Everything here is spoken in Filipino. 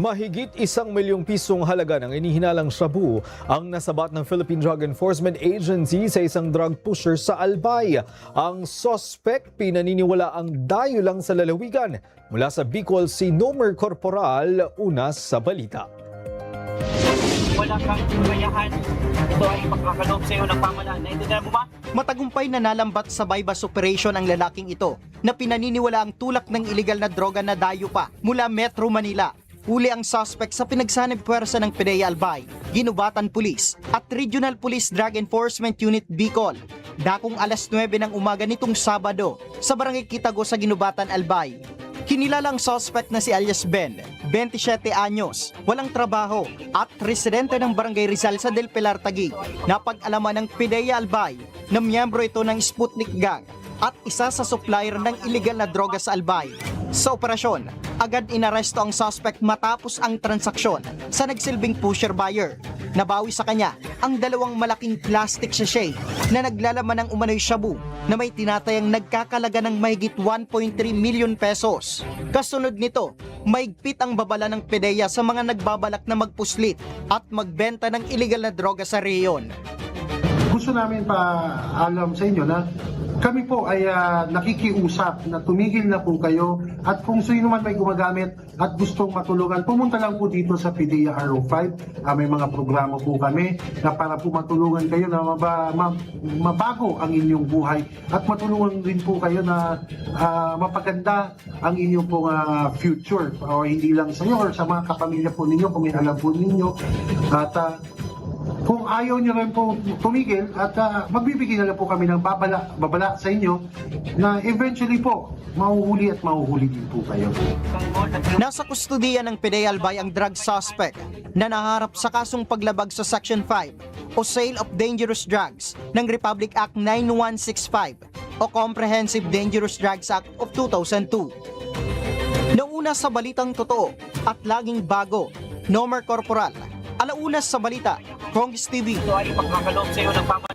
Mahigit ₱1 milyong halaga ng inihinalang shabu ang nasabat ng Philippine Drug Enforcement Agency sa isang drug pusher sa Albay. Ang suspect pinaniniwala ang dayo lang sa lalawigan. Mula sa Bicol, si Nomer Corporal, una sa balita. Wala kang kakayahan. Ito ay ipagkakaloob sa iyo ng pamahalaan. Naintindihan mo ba? Matagumpay na nalambat sa bypass operation ang lalaking ito na pinaniniwala ang tulak ng iligal na droga na dayo pa mula Metro Manila. Huli ang suspect sa pinagsanib puwersa ng PDEA Albay, Ginubatan Police at Regional Police Drug Enforcement Unit Bicol. Dakong alas 9 ng umaga nitong Sabado sa Barangay Kitago sa Ginubatan, Albay. Kinilala ang suspect na si alias Ben, 27 anyos, walang trabaho at residente ng Barangay Rizal sa Del Pilar, Taguig. Napag-alaman ng PDEA Albay na miyembro ito ng Sputnik Gang at isa sa supplier ng iligal na droga sa Albay. Sa operasyon, agad inaresto ang suspect matapos ang transaksyon sa nagsilbing pusher buyer. Nabawi sa kanya ang 2 malaking plastic sachet na naglalaman ng umano'y shabu na may tinatayang nagkakalaga ng mahigit 1.3 milyon pesos. Kasunod nito, maigpit ang babala ng PDEA sa mga nagbabalak na magpuslit at magbenta ng iligal na droga sa rehiyon. Gusto namin pa-alam sa inyo na kami po ay nakikiusap na tumigil na po kayo at kung sino man may gumagamit at gustong matulungan, pumunta lang po dito sa PDEA RO5. May mga programa po kami na para po matulungan kayo na mabago ang inyong buhay at matulungan din po kayo na mapaganda ang inyong pong future o hindi lang sa inyo or sa mga kapamilya po ninyo kung may alam po ninyo. At kung ayaw nyo rin po tumigil at magbibigay na lang po kami ng babala sa inyo na eventually po mahuhuli at mahuhuli din po kayo. Nasa kustudiya ng PDEA Albay ang drug suspect na naharap sa kasong paglabag sa Section 5 o Sale of Dangerous Drugs ng Republic Act 9165 o Comprehensive Dangerous Drugs Act of 2002. Nauna sa balitang totoo at laging bago, Nomer Corporal. Alaunas sa balita, Congress TV. Ito ay ipagkakaloob sa iyo ng pamahalaan.